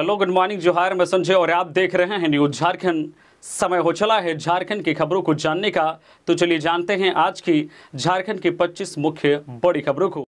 Hello, good morning, जोहार। मैं संजय और आप देख रहे हैं न्यूज झारखंड। समय हो चला है झारखंड की खबरों को जानने का, तो चलिए जानते हैं आज की झारखंड की 25 मुख्य बड़ी खबरों को।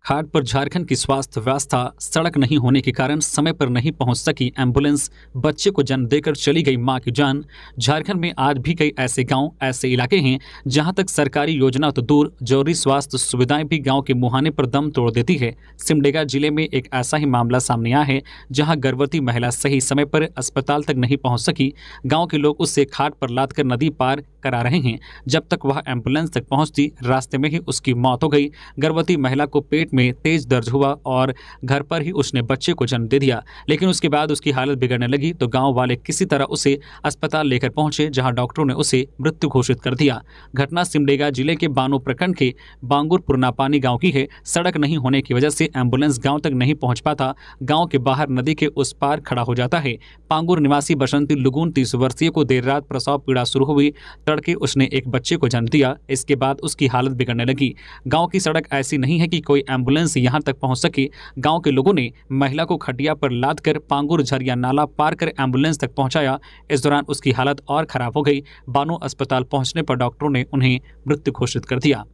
घाट पर झारखंड की स्वास्थ्य व्यवस्था, सड़क नहीं होने के कारण समय पर नहीं पहुंच सकी एम्बुलेंस, बच्चे को जन्म देकर चली गई मां की जान। झारखंड में आज भी कई ऐसे गांव, ऐसे इलाके हैं जहां तक सरकारी योजना तो दूर, जरूरी स्वास्थ्य सुविधाएं भी गांव के मुहाने पर दम तोड़ देती है। सिमडेगा जिले में एक ऐसा ही मामला सामने आया है जहां गर्भवती महिला सही समय पर अस्पताल तक नहीं पहुंच सकी। गाँव के लोग उससे खाट पर लाद कर नदी पार करा रहे हैं। जब तक वह एम्बुलेंस तक पहुंचती, रास्ते में ही उसकी मौत हो गई। गर्भवती महिला को पेट में तेज दर्द हुआ और घर पर ही उसने बच्चे को जन्म दे दिया, लेकिन उसके बाद उसकी हालत बिगड़ने लगी तो गांव वाले किसी तरह उसे अस्पताल लेकर पहुंचे, जहां डॉक्टरों ने उसे मृत्यु घोषित कर दिया। घटना सिमडेगा जिले के बानो प्रखंड के बांगुर पुरनापानी गांव की है। सड़क नहीं होने की वजह से एम्बुलेंस गांव तक नहीं पहुंच पाता। गांव के बाहर नदी के उस पार खड़ा हो जाता है। पांगुर निवासी बसंती लुगुन 30 वर्षीय को देर रात प्रसव पीड़ा शुरू हुई। तड़के उसने एक बच्चे को जन्म दिया। इसके बाद उसकी हालत बिगड़ने लगी। गांव की सड़क ऐसी नहीं है कि कोई एम्बुलेंस यहां तक पहुंच सके। गांव के लोगों ने महिला को खटिया पर लादकर पांगुर झरिया नाला पार कर एम्बुलेंस तक पहुंचाया। इस दौरान उसकी हालत और खराब हो गई। बानो अस्पताल पहुंचने पर डॉक्टरों ने उन्हें मृत्यु घोषित कर दिया।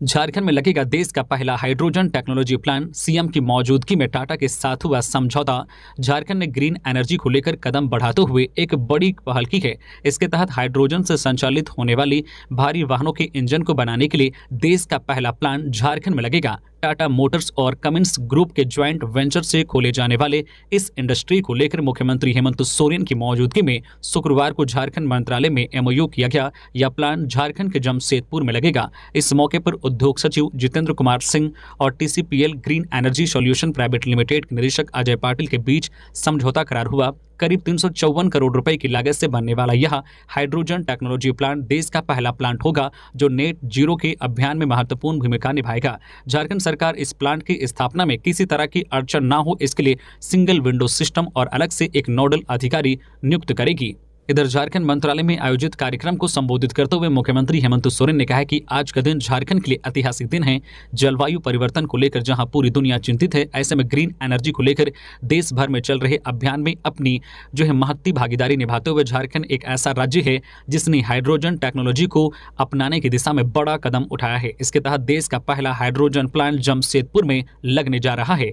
झारखंड में लगेगा देश का पहला हाइड्रोजन टेक्नोलॉजी प्लांट। सीएम की मौजूदगी में टाटा के साथ हुआ समझौता। झारखंड ने ग्रीन एनर्जी को लेकर कदम बढ़ाते हुए एक बड़ी पहल की है। इसके तहत हाइड्रोजन से संचालित होने वाली भारी वाहनों के इंजन को बनाने के लिए देश का पहला प्लांट झारखंड में लगेगा। टाटा मोटर्स और कमिंस ग्रुप के ज्वाइंट वेंचर से खोले जाने वाले इस इंडस्ट्री को लेकर मुख्यमंत्री हेमंत सोरेन की मौजूदगी में शुक्रवार को झारखंड मंत्रालय में एमओयू किया गया। यह प्लांट झारखंड के जमशेदपुर में लगेगा। इस मौके पर उद्योग सचिव जितेंद्र कुमार सिंह और TCPL green energy solution private limited के निदेशक अजय पाटिल के बीच समझौता करार हुआ। करीब 354 करोड़ रुपए की लागत से बनने वाला यह हाइड्रोजन टेक्नोलॉजी प्लांट देश का पहला प्लांट होगा जो नेट जीरो के अभियान में महत्वपूर्ण भूमिका निभाएगा। झारखंड सरकार इस प्लांट की स्थापना में किसी तरह की अड़चन न हो, इसके लिए सिंगल विंडो सिस्टम और अलग से एक नोडल अधिकारी नियुक्त करेगी। इधर झारखंड मंत्रालय में आयोजित कार्यक्रम को संबोधित करते हुए मुख्यमंत्री हेमंत सोरेन ने कहा कि आज का दिन झारखंड के लिए ऐतिहासिक दिन है। जलवायु परिवर्तन को लेकर जहां पूरी दुनिया चिंतित है, ऐसे में ग्रीन एनर्जी को लेकर देश भर में चल रहे अभियान में अपनी महत्वपूर्ण भागीदारी निभाते हुए झारखंड एक ऐसा राज्य है जिसने हाइड्रोजन टेक्नोलॉजी को अपनाने की दिशा में बड़ा कदम उठाया है। इसके तहत देश का पहला हाइड्रोजन प्लांट जमशेदपुर में लगने जा रहा है।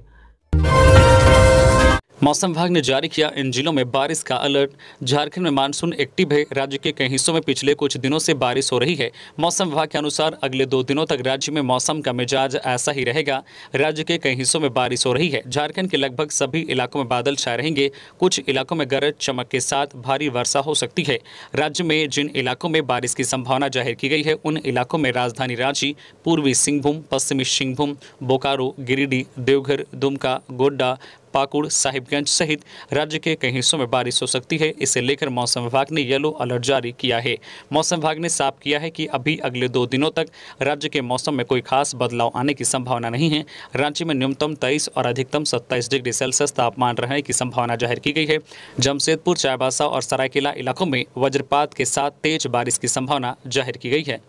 मौसम विभाग ने जारी किया इन जिलों में बारिश का अलर्ट। झारखंड में मानसून एक्टिव है। राज्य के कई हिस्सों में पिछले कुछ दिनों से बारिश हो रही है। मौसम विभाग के अनुसार अगले 2 दिनों तक राज्य में मौसम का मिजाज ऐसा ही रहेगा। राज्य के कई हिस्सों में बारिश हो रही है। झारखंड के लगभग सभी इलाकों में बादल छाए रहेंगे। कुछ इलाकों में गरज चमक के साथ भारी वर्षा हो सकती है। राज्य में जिन इलाकों में बारिश की संभावना जाहिर की गई है, उन इलाकों में राजधानी रांची, पूर्वी सिंहभूम, पश्चिमी सिंहभूम, बोकारो, गिरिडीह, देवघर, दुमका, गोड्डा, पाकुड़, साहिबगंज सहित राज्य के कई हिस्सों में बारिश हो सकती है। इसे लेकर मौसम विभाग ने येलो अलर्ट जारी किया है। मौसम विभाग ने साफ किया है कि अभी अगले 2 दिनों तक राज्य के मौसम में कोई खास बदलाव आने की संभावना नहीं है। राज्य में न्यूनतम 23 और अधिकतम 27 डिग्री सेल्सियस तापमान रहने की संभावना जाहिर की गई है। जमशेदपुर, चाईबासा और सरायकेला इलाकों में वज्रपात के साथ तेज बारिश की संभावना जाहिर की गई है।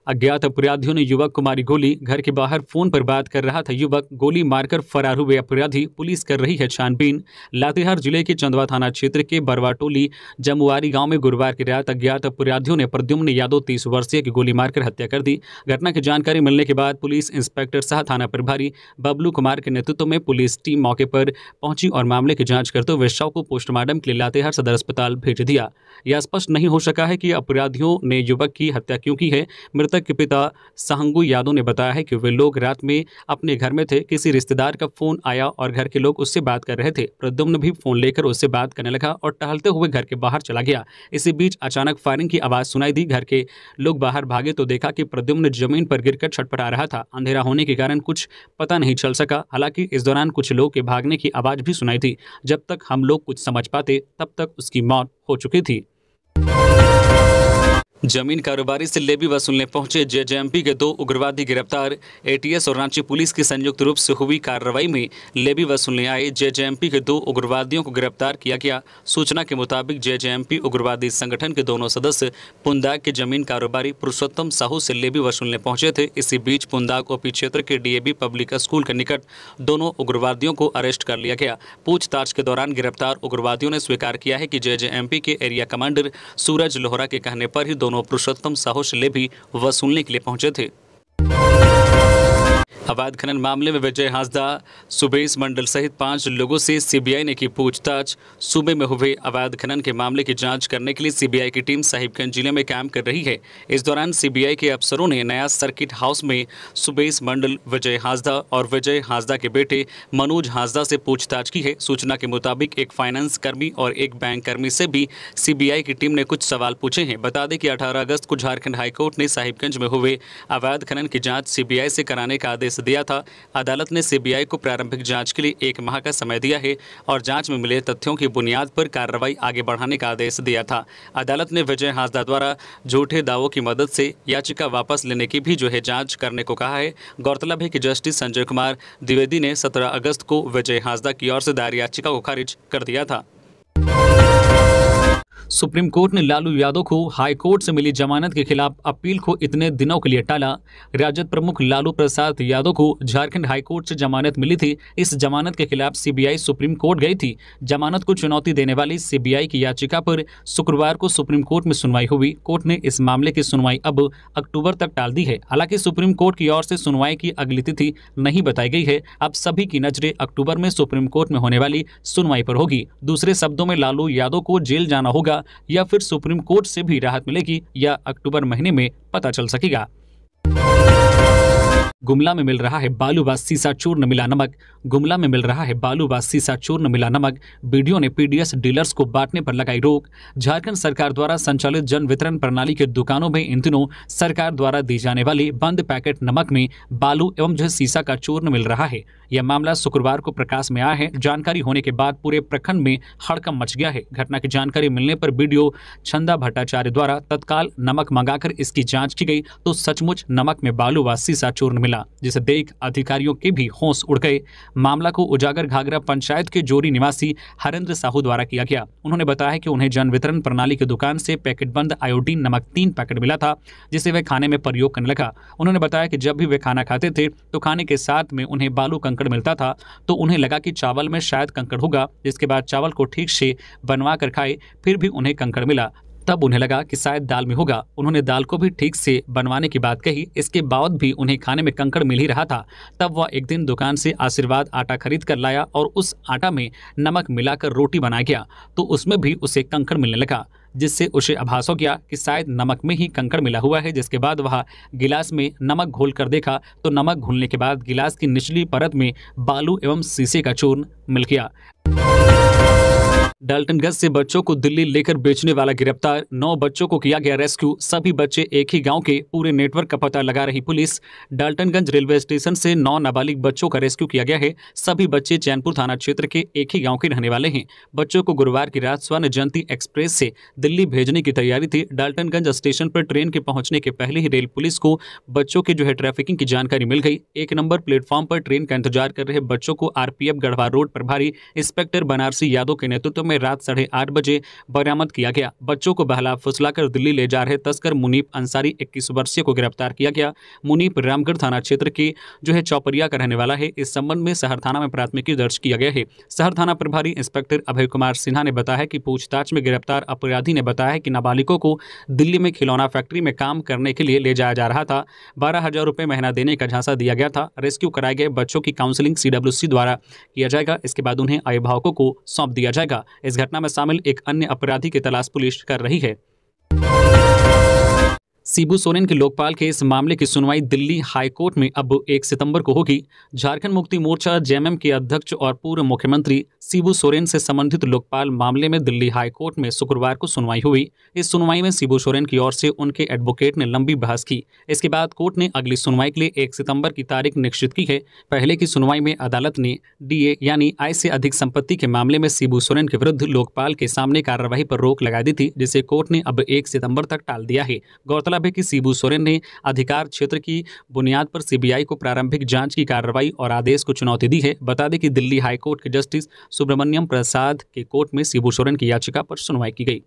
अज्ञात अपराधियों ने युवक को मारी गोली। घर के बाहर फोन पर बात कर रहा था युवक, गोली मारकर फरार हुए अपराधी। पुलिस कर रही है छानबीन। लातेहार जिले के चंदवा थाना क्षेत्र के बरवाटोली जमुआरी गांव में गुरुवार की रात अज्ञात अपराधियों ने प्रद्युम्न यादव 30 वर्षीय की गोली मारकर हत्या कर दी। घटना की जानकारी मिलने के बाद पुलिस इंस्पेक्टर सह थाना प्रभारी बबलू कुमार के नेतृत्व में पुलिस टीम मौके पर पहुंची और मामले की जाँच करते हुए शव को पोस्टमार्टम के लिए लातेहार सदर अस्पताल भेज दिया। यह स्पष्ट नहीं हो सका है कि अपराधियों ने युवक की हत्या क्यों की है। मृतक के पिता सहंगु यादव ने बताया है कि वे लोग रात में अपने घर में थे। किसी रिश्तेदार का फोन आया और घर के लोग उससे बात कर रहे थे। प्रद्युम्न भी फोन लेकर उससे बात करने लगा और टहलते हुए घर के बाहर चला गया। इसी बीच अचानक फायरिंग की आवाज सुनाई दी। घर के लोग बाहर भागे तो देखा कि प्रद्युम्न जमीन पर गिरकर छटपटा रहा था। अंधेरा होने के कारण कुछ पता नहीं चल सका। हालांकि इस दौरान कुछ लोग के भागने की आवाज भी सुनाई थी। जब तक हम लोग कुछ समझ पाते तब तक उसकी मौत हो चुकी थी। जमीन कारोबारी से लेवी वसूलने पहुंचे जेजेएमपी के 2 उग्रवादी गिरफ्तार। एटीएस और रांची पुलिस की संयुक्त रूप से हुई कार्रवाई में लेवी वसूलने आए जेजेएमपी के 2 उग्रवादियों को गिरफ्तार किया गया। सूचना के मुताबिक जेजेएमपी उग्रवादी संगठन के दोनों सदस्य पुंदाग के जमीन कारोबारी पुरुषोत्तम साहू से लेवी वसूलने पहुंचे थे। इसी बीच पुंदाग ओपी क्षेत्र के डीएवी पब्लिक स्कूल के निकट दोनों उग्रवादियों को अरेस्ट कर लिया गया। पूछताछ के दौरान गिरफ्तार उग्रवादियों ने स्वीकार किया है कि जेजेएमपी के एरिया कमांडर सूरज लोहरा के कहने पर ही दोनों पुरुषोत्तम साहू से लेवी वसूलने के लिए पहुंचे थे। अवैध खनन मामले में विजय हांसदा, सुबेश मंडल सहित 5 लोगों से सीबीआई ने की पूछताछ। सूबे में हुए अवैध खनन के मामले की जांच करने के लिए सीबीआई की टीम साहिबगंज जिले में काम कर रही है। इस दौरान सीबीआई के अफसरों ने नया सर्किट हाउस में सुबेश मंडल, विजय हांसदा और विजय हांसदा के बेटे मनोज हांसदा से पूछताछ की है। सूचना के मुताबिक एक फाइनेंस कर्मी और एक बैंक कर्मी से भी सीबीआई की टीम ने कुछ सवाल पूछे हैं। बता दें कि 18 अगस्त को झारखंड हाईकोर्ट ने साहिबगंज में हुए अवैध खनन की जांच सीबीआई से कराने का आदेश दिया था। अदालत ने सीबीआई को प्रारंभिक जांच के लिए 1 माह का समय दिया है और जांच में मिले तथ्यों की बुनियाद पर कार्रवाई आगे बढ़ाने का आदेश दिया था। अदालत ने विजय हांसदा द्वारा झूठे दावों की मदद से याचिका वापस लेने की भी जांच करने को कहा है। गौरतलब है कि जस्टिस संजय कुमार द्विवेदी ने 17 अगस्त को विजय हांसदा की ओर से दायर याचिका को खारिज कर दिया था। सुप्रीम कोर्ट ने लालू यादव को हाई कोर्ट से मिली जमानत के खिलाफ अपील को इतने दिनों के लिए टाला। राजद प्रमुख लालू प्रसाद यादव को झारखंड हाई कोर्ट से जमानत मिली थी। इस जमानत के खिलाफ सीबीआई सुप्रीम कोर्ट गई थी। जमानत को चुनौती देने वाली सीबीआई की याचिका पर शुक्रवार को सुप्रीम कोर्ट में सुनवाई हुई। कोर्ट ने इस मामले की सुनवाई अब अक्टूबर तक टाल दी है। हालांकि सुप्रीम कोर्ट की ओर से सुनवाई की अगली तिथि नहीं बताई गई है। अब सभी की नजरें अक्टूबर में सुप्रीम कोर्ट में होने वाली सुनवाई पर होगी। दूसरे शब्दों में लालू यादव को जेल जाना होगा या फिर सुप्रीम कोर्ट से भी राहत मिलेगी या अक्टूबर महीने में पता चल सकेगा। गुमला में मिल रहा है बालू व सीसा चूर्ण मिला नमक। गुमला में मिल रहा है बालू व सीसा चूर्ण मिला नमक। बीडीओ ने पीडीएस डीलर्स को बांटने पर लगाई रोक। झारखंड सरकार द्वारा संचालित जन वितरण प्रणाली के दुकानों में इन दिनों सरकार द्वारा दी जाने वाली बंद पैकेट नमक में बालू एवं सीसा का चूर्ण मिल रहा है। यह मामला शुक्रवार को प्रकाश में आया है। जानकारी होने के बाद पूरे प्रखंड में हड़कंप मच गया है। घटना की जानकारी मिलने पर बीडीओ छंदा भट्टाचार्य द्वारा तत्काल नमक मंगाकर इसकी जांच की गई तो सचमुच नमक में बालू व सीसा चूर्ण मिला, जिसे देख अधिकारियों के भी होश उड़ गए। मामला को उजागर घाघरा पंचायत के जोरी निवासी हरेंद्र साहू द्वारा किया गया। उन्होंने बताया कि उन्हें जन वितरण प्रणाली की दुकान से पैकेट बंद आयोडीन नमक 3 पैकेट मिला था, जिसे वे खाने में प्रयोग करने लगा। उन्होंने बताया कि जब भी वे खाना खाते थे तो खाने के साथ में उन्हें बालू कंकड़ मिलता था, तो उन्हें लगा कि चावल में शायद कंकड़ होगा। जिसके बाद चावल को ठीक से बनवा कर खाए, फिर भी उन्हें कंकड़ मिला। तब उन्हें लगा कि शायद दाल में होगा। उन्होंने दाल को भी ठीक से बनवाने की बात कही। इसके बाद भी उन्हें खाने में कंकड़ मिल ही रहा था। तब वह एक दिन दुकान से आशीर्वाद आटा खरीद कर लाया और उस आटा में नमक मिलाकर रोटी बनाया गया तो उसमें भी उसे कंकड़ मिलने लगा, जिससे उसे आभास हो गया कि शायद नमक में ही कंकड़ मिला हुआ है। जिसके बाद वह गिलास में नमक घोल कर देखा तो नमक घुलने के बाद गिलास की निचली परत में बालू एवं शीशे का चूर्ण मिल गया। डाल्टनगंज से बच्चों को दिल्ली लेकर बेचने वाला गिरफ्तार। 9 बच्चों को किया गया रेस्क्यू। सभी बच्चे एक ही गांव के। पूरे नेटवर्क का पता लगा रही पुलिस। डाल्टनगंज रेलवे स्टेशन से 9 नाबालिग बच्चों का रेस्क्यू किया गया है। सभी बच्चे चैनपुर थाना क्षेत्र के एक ही गांव के रहने वाले हैं। बच्चों को गुरुवार की रात स्वर्ण जयंती एक्सप्रेस से दिल्ली भेजने की तैयारी थी। डाल्टनगंज स्टेशन पर ट्रेन के पहुंचने के पहले ही रेल पुलिस को बच्चों के ट्रैफिकिंग की जानकारी मिल गई। 1 नंबर प्लेटफॉर्म पर ट्रेन का इंतजार कर रहे बच्चों को आरपीएफ गढ़वा रोड प्रभारी इंस्पेक्टर बनारसी यादव के नेतृत्व में रात 8:30 बजे बरामद किया गया। बच्चों को बहला फुसलाकर दिल्ली ले जा रहे तस्कर मुनीप अंसारी 21 वर्षीय को गिरफ्तार किया गया। मुनीप रामगढ़ थाना क्षेत्र के चौपरिया का रहने वाला है। इस संबंध में शहर थाना में प्राथमिकी दर्ज किया गया है। शहर थाना प्रभारी इंस्पेक्टर अभय कुमार सिन्हा ने बताया कि पूछताछ में गिरफ्तार अपराधी ने बताया कि नाबालिगों को दिल्ली में खिलौना फैक्ट्री में काम करने के लिए ले जाया जा रहा था। 12,000 रुपये महीना देने का झांसा दिया गया था। रेस्क्यू कराए गए बच्चों की काउंसलिंग CWC द्वारा किया जाएगा। इसके बाद उन्हें अभिभावकों को सौंप दिया जाएगा। इस घटना में शामिल एक अन्य अपराधी की तलाश पुलिस कर रही है। शिबू सोरेन के लोकपाल के इस मामले की सुनवाई दिल्ली हाई कोर्ट में अब 1 सितंबर को होगी। झारखंड मुक्ति मोर्चा जेएमएम के अध्यक्ष और पूर्व मुख्यमंत्री शिबू सोरेन से संबंधित लोकपाल मामले में दिल्ली हाई कोर्ट में शुक्रवार को सुनवाई हुई। इस सुनवाई में शिबू सोरेन की ओर से उनके एडवोकेट ने लंबी बहस की। इसके बाद कोर्ट ने अगली सुनवाई के लिए 1 सितंबर की तारीख निश्चित की है। पहले की सुनवाई में अदालत ने डीए यानी आय से अधिक संपत्ति के मामले में शिबू सोरेन के विरुद्ध लोकपाल के सामने कार्रवाई पर रोक लगा दी थी, जिसे कोर्ट ने अब 1 सितंबर तक टाल दिया है। गौरतलब है कि शिबू सोरेन ने अधिकार क्षेत्र की बुनियाद पर सीबीआई को प्रारंभिक जांच की कार्रवाई और आदेश को चुनौती दी है। बता दें कि दिल्ली हाई कोर्ट के जस्टिस सुब्रमण्यम प्रसाद के कोर्ट में शिबू सोरेन की याचिका पर सुनवाई की गई।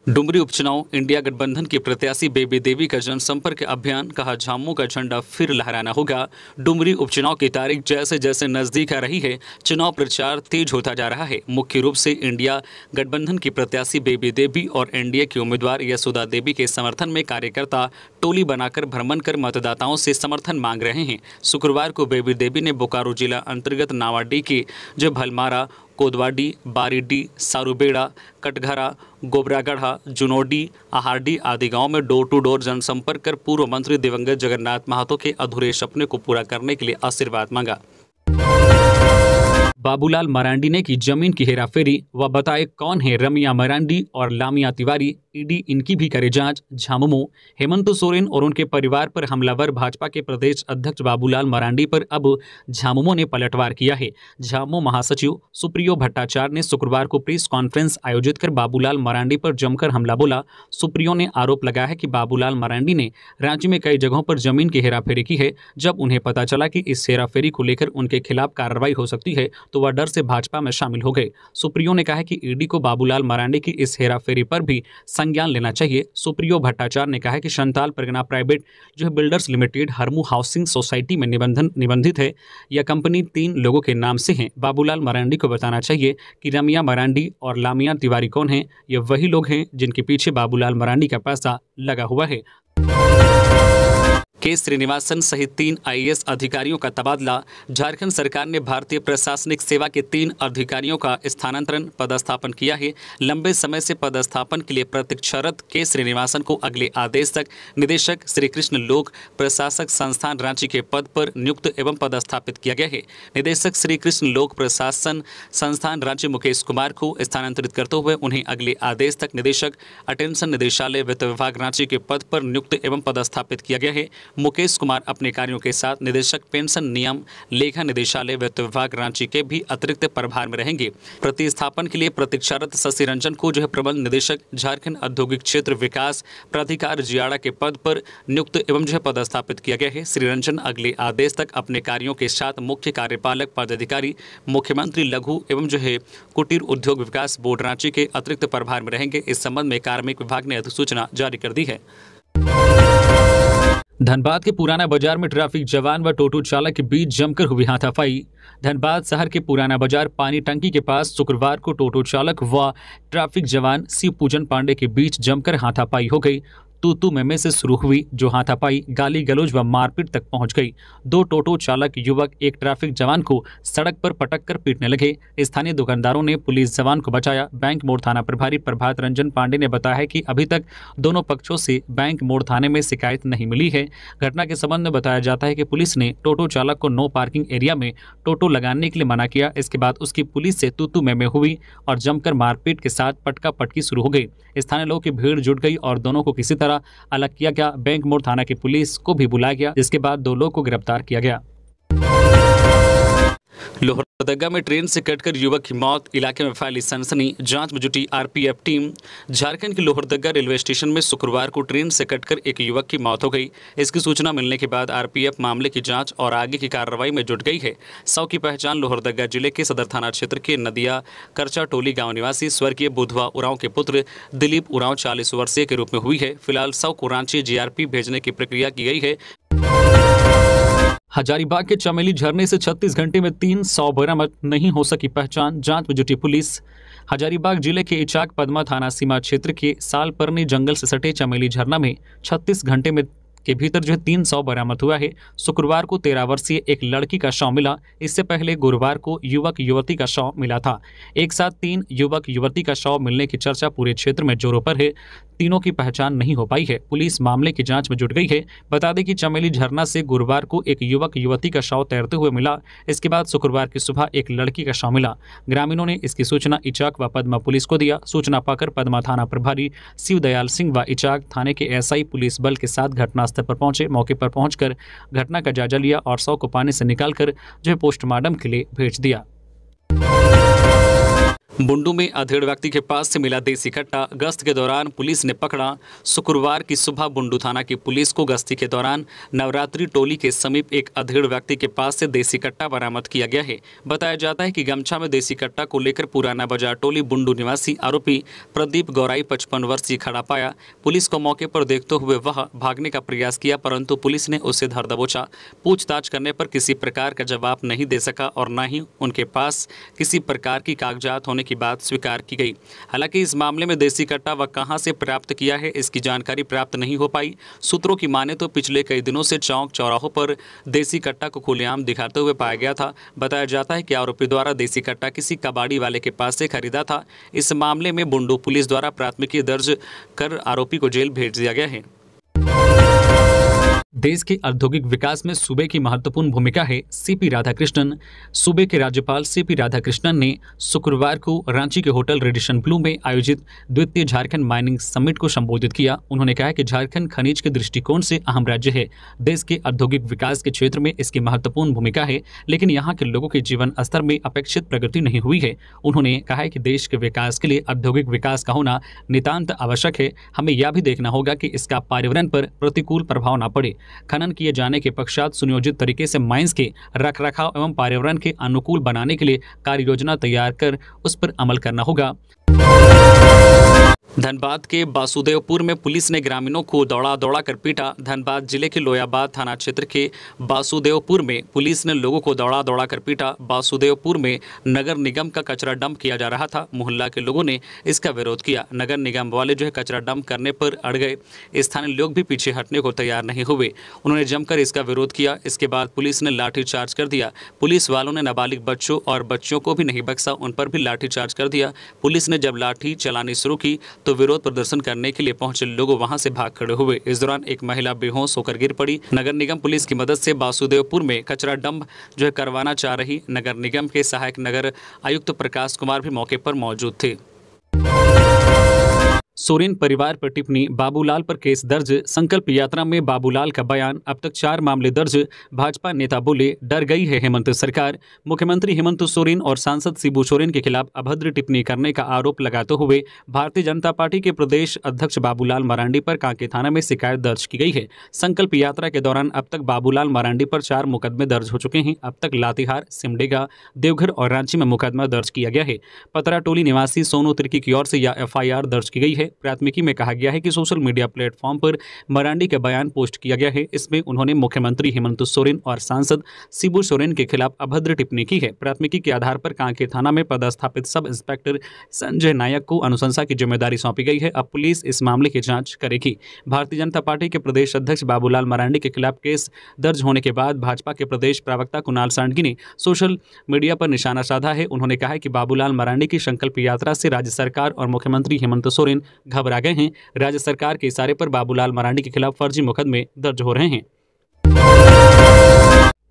डुमरी उपचुनाव, इंडिया गठबंधन के प्रत्याशी बेबी देवी का जनसंपर्क अभियान, कहा झामुमो का झंडा फिर लहराना होगा। डुमरी उपचुनाव की तारीख जैसे जैसे नजदीक आ रही है, चुनाव प्रचार तेज होता जा रहा है। मुख्य रूप से इंडिया गठबंधन की प्रत्याशी बेबी देवी और एनडीए की उम्मीदवार यशोदा देवी के समर्थन में कार्यकर्ता टोली बनाकर भ्रमण कर मतदाताओं से समर्थन मांग रहे हैं। शुक्रवार को बेबी देवी ने बोकारो जिला अंतर्गत नावाडी के जो भलमारा, कोदवाडी, बारीडी, सारूबेड़ा, कटघरा, गोबरागढ़ा, जुनोडी, आहारडी आदि गांव में डोर टू डोर जनसंपर्क कर पूर्व मंत्री दिवंगत जगन्नाथ महतो के अधूरे सपने को पूरा करने के लिए आशीर्वाद मांगा। बाबूलाल मरांडी ने की जमीन की हेराफेरी, व बताए कौन है रमिया मरांडी और लामिया तिवारी, ईडी इनकी भी करे जांच। झामुमो, हेमंत सोरेन और उनके परिवार पर हमलावर भाजपा के प्रदेश अध्यक्ष बाबूलाल मरांडी पर अब झामुमो ने पलटवार किया है। झामुमो महासचिव सुप्रियो भट्टाचार्य ने शुक्रवार को प्रेस कॉन्फ्रेंस आयोजित कर बाबूलाल मरांडी पर जमकर हमला बोला। सुप्रियो ने आरोप लगाया है कि बाबूलाल मरांडी ने राज्य में कई जगहों पर जमीन की हेराफेरी की है। जब उन्हें पता चला कि इस हेराफेरी को लेकर उनके खिलाफ कार्रवाई हो सकती है तो वह डर से भाजपा में शामिल हो गए। सुप्रियो ने कहा कि ईडी को बाबूलाल मरांडी की इस हेराफेरी पर भी संज्ञान लेना चाहिए। सुप्रियो भट्टाचार्य ने कहा कि संताल परगना प्राइवेट जो है builders limited Harmu housing society में निबंधित है। यह कंपनी 3 लोगों के नाम से है। बाबूलाल मरांडी को बताना चाहिए कि रमिया मरांडी और लामिया तिवारी कौन है। ये वही लोग हैं जिनके पीछे बाबूलाल मरांडी का पैसा लगा हुआ है। के श्रीनिवासन सहित 3 आईएएस अधिकारियों का तबादला। झारखंड सरकार ने भारतीय प्रशासनिक सेवा के 3 अधिकारियों का स्थानांतरण पदस्थापन किया है। लंबे समय से पदस्थापन के लिए प्रतीक्षारत के श्रीनिवासन को अगले आदेश तक निदेशक श्री कृष्ण लोक प्रशासक संस्थान रांची के पद पर नियुक्त एवं पदस्थापित किया गया है। निदेशक श्री कृष्ण लोक प्रशासन संस्थान रांची मुकेश कुमार को स्थानांतरित करते हुए उन्हें अगले आदेश तक निदेशक अटेंशन निदेशालय वित्त विभाग रांची के पद पर नियुक्त एवं पदस्थापित किया गया है। मुकेश कुमार अपने कार्यों के साथ निदेशक पेंशन नियम लेखा निदेशालय वित्त विभाग रांची के भी अतिरिक्त प्रभार में रहेंगे। प्रतिस्थापन के लिए प्रतीक्षारत शशि रंजन को जो है प्रबंध निदेशक झारखंड औद्योगिक क्षेत्र विकास प्राधिकार जियाड़ा के पद पर नियुक्त एवं जो है पदस्थापित किया गया है। श्री रंजन अगले आदेश तक अपने कार्यों के साथ मुख्य कार्यपालक पदाधिकारी मुख्यमंत्री लघु एवं जो है कुटीर उद्योग विकास बोर्ड रांची के अतिरिक्त प्रभार में रहेंगे। इस संबंध में कार्मिक विभाग ने अधिसूचना जारी कर दी है। धनबाद के पुराना बाजार में ट्रैफिक जवान व टोटो चालक के बीच जमकर हुई हाथापाई। धनबाद शहर के पुराना बाजार पानी टंकी के पास शुक्रवार को टोटो चालक व ट्रैफिक जवान शिव पूजन पांडे के बीच जमकर हाथापाई हो गई। तू में से शुरू हुई जो हाथापाई गाली गलौज व मारपीट तक पहुंच गई। 2 टोटो चालक युवक एक ट्रैफिक जवान को सड़क पर पटक कर पीटने लगे। स्थानीय दुकानदारों ने पुलिस जवान को बचाया। बैंक मोड़ थाना प्रभारी प्रभात रंजन पांडे ने बताया है कि अभी तक दोनों पक्षों से बैंक मोड़ थाने में शिकायत नहीं मिली है। घटना के संबंध में बताया जाता है कि पुलिस ने टोटो चालक को नो पार्किंग एरिया में टोटो लगाने के लिए मना किया। इसके बाद उसकी पुलिस से तू में हुई और जमकर मारपीट के साथ पटका पटकी शुरू हो गई। स्थानीय लोगों की भीड़ जुट गई और दोनों को किसी तरह अलग किया गया। बैंक मोड़ थाना की पुलिस को भी बुलाया गया, जिसके बाद 2 लोगों को गिरफ्तार किया गया। लोहरदगा में ट्रेन से कटकर युवक की मौत, इलाके में फैली सनसनी, जांच में जुटी आरपीएफ टीम। झारखंड के लोहरदगा रेलवे स्टेशन में शुक्रवार को ट्रेन से कटकर एक युवक की मौत हो गई। इसकी सूचना मिलने के बाद आरपीएफ मामले की जांच और आगे की कार्रवाई में जुट गई है। शव की पहचान लोहरदगा जिले के सदर थाना क्षेत्र के नदिया करचा टोली गाँव निवासी स्वर्गीय बुधवा उरांव के पुत्र दिलीप उरांव 40 वर्षीय के रूप में हुई है। फिलहाल शव को रांची जीआरपी भेजने की प्रक्रिया की गई है। हजारीबाग के चमेली झरने से 36 घंटे में 300 बरामद, नहीं हो सकी पहचान, जांच में जुटी पुलिस। हजारीबाग जिले के इचाक पद्मा थाना सीमा क्षेत्र के सालपरनी जंगल से सटे चमेली झरना में 36 घंटे में के भीतर जो है 300 बरामद हुआ है। शुक्रवार को 13 वर्षीय एक लड़की का शव मिला। इससे पहले गुरुवार को युवक युवती का शव मिला था। एक साथ 3 युवक युवती का शव मिलने की चर्चा पूरे क्षेत्र में जोरों पर है। तीनों की पहचान नहीं हो पाई है। पुलिस मामले की जांच में जुट गई है। बता दें कि चमेली झरना से गुरुवार को एक युवक युवती का शव तैरते हुए मिला। इसके बाद शुक्रवार की सुबह एक लड़की का शव मिला। ग्रामीणों ने इसकी सूचना इचाक व पद्मा पुलिस को दिया। सूचना पाकर पद्मा थाना प्रभारी शिवदयाल सिंह व इचाक थाने के एसआई पुलिस बल के साथ घटनास्थल पर पहुंचे। मौके पर पहुंचकर घटना का जायजा लिया और शव को पानी से निकालकर जो है पोस्टमार्टम के लिए भेज दिया। बुंडू में अधेड़ व्यक्ति के पास से मिला देसी कट्टा। गश्त के दौरान पुलिस ने पकड़ा। शुक्रवार की सुबह बुंडू थाना की पुलिस को गश्ती के दौरान नवरात्रि टोली के समीप एक अधेड़ व्यक्ति के पास से देसी कट्टा बरामद किया गया है। बताया जाता है कि गमछा में देसी कट्टा को लेकर पुराना बाजार टोली बुंडू निवासी आरोपी प्रदीप गौराई 55 वर्षीय खड़ा पाया। पुलिस को मौके पर देखते हुए वह भागने का प्रयास किया, परंतु पुलिस ने उसे धर दबोचा। पूछताछ करने पर किसी प्रकार का जवाब नहीं दे सका और न ही उनके पास किसी प्रकार की कागजात होने की बात स्वीकार की गई। हालांकि इस मामले में देसी कट्टा वह कहां से प्राप्त किया है, इसकी जानकारी प्राप्त नहीं हो पाई। सूत्रों की माने तो पिछले कई दिनों से चौक चौराहों पर देसी कट्टा को खुलेआम दिखाते हुए पाया गया था। बताया जाता है कि आरोपी द्वारा देसी कट्टा किसी कबाड़ी वाले के पास से खरीदा था। इस मामले में बुंडू पुलिस द्वारा प्राथमिकी दर्ज कर आरोपी को जेल भेज दिया गया है। देश के औद्योगिक विकास में सूबे की महत्वपूर्ण भूमिका है। सीपी राधाकृष्णन। सूबे के राज्यपाल सीपी राधाकृष्णन ने शुक्रवार को रांची के होटल रेडिशन ब्लू में आयोजित द्वितीय झारखंड माइनिंग समिट को संबोधित किया। उन्होंने कहा कि झारखंड खनिज के दृष्टिकोण से अहम राज्य है। देश के औद्योगिक विकास के क्षेत्र में इसकी महत्वपूर्ण भूमिका है, लेकिन यहाँ के लोगों के जीवन स्तर में अपेक्षित प्रगति नहीं हुई है। उन्होंने कहा कि देश के विकास के लिए औद्योगिक विकास का होना नितांत आवश्यक है। हमें यह भी देखना होगा कि इसका पर्यावरण पर प्रतिकूल प्रभाव न पड़े। खनन किए जाने के पश्चात सुनियोजित तरीके से माइंस के रखरखाव एवं पर्यावरण के अनुकूल बनाने के लिए कार्य योजना तैयार कर उस पर अमल करना होगा। धनबाद के बासुदेवपुर में पुलिस ने ग्रामीणों को दौड़ा कर पीटा। धनबाद जिले के लोयाबाद थाना क्षेत्र के बासुदेवपुर में पुलिस ने लोगों को दौड़ा कर पीटा। बासुदेवपुर में नगर निगम का कचरा डंप किया जा रहा था। मोहल्ला के लोगों ने इसका विरोध किया। नगर निगम वाले जो है कचरा डंप करने पर अड़ गए। स्थानीय लोग भी पीछे हटने को तैयार नहीं हुए। उन्होंने जमकर इसका विरोध किया। इसके बाद पुलिस ने लाठीचार्ज कर दिया। पुलिस वालों ने नाबालिग बच्चों और बच्चियों को भी नहीं बख्शा, उन पर भी लाठीचार्ज कर दिया। पुलिस ने जब लाठी चलानी शुरू की तो विरोध प्रदर्शन करने के लिए पहुंचे लोग वहां से भाग खड़े हुए। इस दौरान एक महिला बेहोश होकर गिर पड़ी। नगर निगम पुलिस की मदद से बासुदेवपुर में कचरा डंप जो है करवाना चाह रही। नगर निगम के सहायक नगर आयुक्त प्रकाश कुमार भी मौके पर मौजूद थे। सोरेन परिवार पर टिप्पणी। बाबूलाल पर केस दर्ज। संकल्प यात्रा में बाबूलाल का बयान। अब तक 4 मामले दर्ज। भाजपा नेता बोले डर गई है हेमंत सरकार। मुख्यमंत्री हेमंत सोरेन और सांसद शिबू सोरेन के खिलाफ अभद्र टिप्पणी करने का आरोप लगाते हुए भारतीय जनता पार्टी के प्रदेश अध्यक्ष बाबूलाल मरांडी पर कांके थाना में शिकायत दर्ज की गई है। संकल्प यात्रा के दौरान अब तक बाबूलाल मरांडी पर 4 मुकदमे दर्ज हो चुके हैं। अब तक लातेहार, सिमडेगा, देवघर और रांची में मुकदमा दर्ज किया गया है। पतराटोली निवासी सोनू तिर्की की ओर से यह एफआईआर दर्ज की गई है। प्राथमिकी में कहा गया है कि सोशल मीडिया प्लेटफॉर्म पर मरांडी का बयान पोस्ट किया गया है। इसमें उन्होंने मुख्यमंत्री हेमंत सोरेन और सांसद शिबू सोरेन के खिलाफ अभद्र टिप्पणी की है। प्राथमिकी के आधार पर कांके थाना में पदस्थापित सब इंस्पेक्टर संजय नायक को अनुशंसा की जिम्मेदारी सौंपी गई है। अब पुलिस इस मामले की जांच करेगी। भारतीय जनता पार्टी के प्रदेश अध्यक्ष बाबूलाल मरांडी के खिलाफ केस दर्ज होने के बाद भाजपा के प्रदेश प्रवक्ता कुणाल सांडगी ने सोशल मीडिया पर निशाना साधा है। उन्होंने कहा कि बाबूलाल मरांडी की संकल्प यात्रा से राज्य सरकार और मुख्यमंत्री हेमंत सोरेन घबरा गए हैं। राज्य सरकार के इशारे पर बाबूलाल मरांडी के खिलाफ फर्जी मुकदमे दर्ज हो रहे हैं।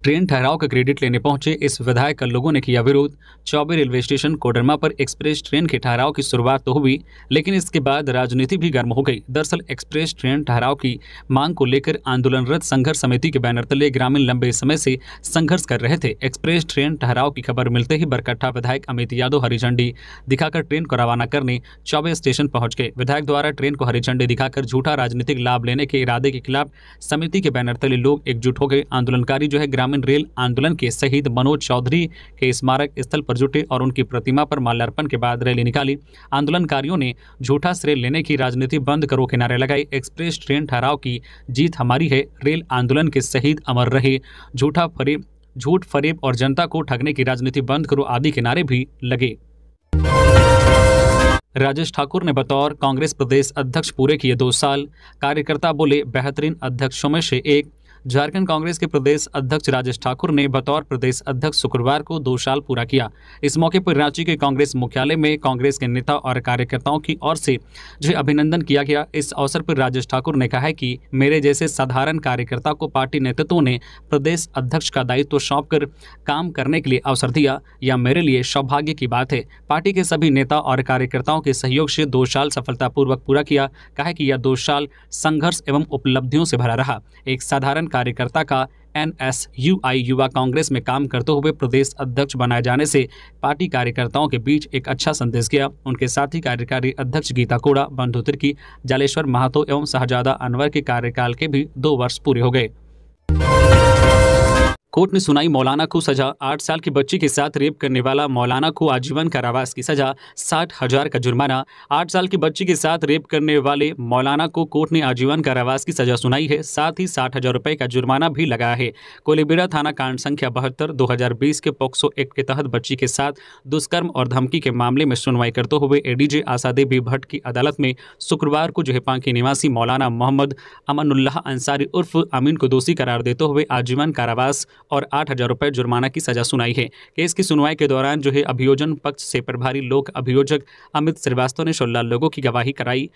ट्रेन ठहराव का क्रेडिट लेने पहुंचे इस विधायक का लोगों ने किया विरोध। चौबे रेलवे स्टेशन कोडरमा पर एक्सप्रेस ट्रेन के ठहराव की शुरुआत तो हुई, लेकिन इसके बाद राजनीति भी गर्म हो गई। दरअसल एक्सप्रेस ट्रेन ठहराव की मांग को लेकर आंदोलनरत संघर्ष समिति के बैनर तले ग्रामीण लंबे समय से संघर्ष कर रहे थे। एक्सप्रेस ट्रेन ठहराव की खबर मिलते ही बरकट्ठा विधायक अमित यादव हरी झंडी दिखाकर ट्रेन को रवाना करने चौबे स्टेशन पहुंच गए। विधायक द्वारा ट्रेन को हरी झंडी दिखाकर झूठा राजनीतिक लाभ लेने के इरादे के खिलाफ समिति के बैनर तले लोग एकजुट हो गए। आंदोलनकारी जो है ग्रामीण रेल आंदोलन के शहीद मनोज चौधरी के स्मारक स्थल पर जुटे और उनकी प्रतिमा पर माल्यार्पण के बाद रैली निकाली। आंदोलनकारियों ने झूठा श्रेय लेने की राजनीति बंद करो के नारे लगाए। एक्सप्रेस ट्रेन ठहराव की जीत हमारी है, रेल आंदोलन के शहीद अमर रहे, झूठ फरेब और जनता को ठगने की राजनीति बंद करो आदि के नारे भी लगे। राजेश ठाकुर ने बतौर कांग्रेस प्रदेश अध्यक्ष पूरे किए 2 साल। कार्यकर्ता बोले बेहतरीन अध्यक्षों में से एक। झारखंड कांग्रेस के प्रदेश अध्यक्ष राजेश ठाकुर ने बतौर प्रदेश अध्यक्ष शुक्रवार को 2 साल पूरा किया। इस मौके पर रांची के कांग्रेस मुख्यालय में कांग्रेस के नेता और कार्यकर्ताओं की ओर से जो अभिनंदन किया गया। इस अवसर पर राजेश ठाकुर ने कहा कि मेरे जैसे साधारण कार्यकर्ता को पार्टी नेतृत्व ने प्रदेश अध्यक्ष का दायित्व सौंपकर काम करने के लिए अवसर दिया, यह मेरे लिए सौभाग्य की बात है। पार्टी के सभी नेता और कार्यकर्ताओं के सहयोग से 2 साल सफलतापूर्वक पूरा किया। कहा कि यह 2 साल संघर्ष एवं उपलब्धियों से भरा रहा। एक साधारण कार्यकर्ता का NSUI युवा कांग्रेस में काम करते हुए प्रदेश अध्यक्ष बनाए जाने से पार्टी कार्यकर्ताओं के बीच एक अच्छा संदेश गया। उनके साथ ही कार्यकारी अध्यक्ष गीता कोड़ा, बंधु तिर्की, जालेश्वर महातो एवं शाहजादा अनवर के कार्यकाल के भी 2 वर्ष पूरे हो गए। कोर्ट ने सुनाई मौलाना को सजा। 8 साल की बच्ची के साथ रेप करने वाला मौलाना को आजीवन कारावास की सजा, 60,000 का जुर्माना। 8 साल की बच्ची के साथ रेप करने वाले मौलाना को कोर्ट ने आजीवन कारावास की सजा सुनाई है। साथ ही 60,000 रुपये का जुर्माना भी लगाया है। कोलेबिरा थाना कांड संख्या 72 2020 के पॉक्सो एक्ट के तहत बच्ची के साथ दुष्कर्म और धमकी के मामले में सुनवाई करते हुए ADJ आसादेवी भट्ट की अदालत में शुक्रवार को जोहेपांकी निवासी मौलाना मोहम्मद अमानुल्लाह अंसारी उर्फ अमीन को दोषी करार देते हुए आजीवन कारावास और 8,000 रुपये जुर्माना की सजा सुनाई है। केस की सुनवाई के दौरान जो है अभियोजन पक्ष से प्रभारी लोक अभियोजक अमित श्रीवास्तव ने 16 लोगों की गवाही कराई।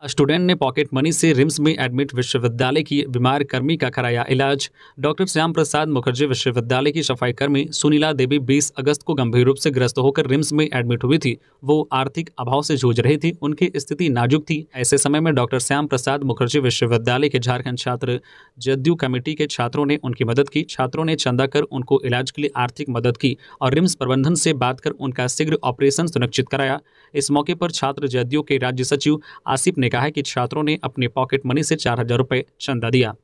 स्टूडेंट ने पॉकेट मनी से रिम्स में एडमिट विश्वविद्यालय की बीमार कर्मी का कराया इलाज। डॉक्टर श्याम प्रसाद मुखर्जी विश्वविद्यालय की सफाई कर्मी सुनीला देवी 20 अगस्त को गंभीर रूप से ग्रस्त होकर रिम्स में एडमिट हुई थी। वो आर्थिक अभाव से जूझ रही थी, उनकी स्थिति नाजुक थी। ऐसे समय में डॉक्टर श्याम प्रसाद मुखर्जी विश्वविद्यालय के झारखंड छात्र जदयू कमेटी के छात्रों ने उनकी मदद की। छात्रों ने चंदा कर उनको इलाज के लिए आर्थिक मदद की और रिम्स प्रबंधन से बात कर उनका शीघ्र ऑपरेशन सुनिश्चित कराया। इस मौके पर छात्र जदयू के राज्य सचिव आसिफ ने कहा कि छात्रों ने अपने पॉकेट मनी से 4,000 रुपये चंदा दिया।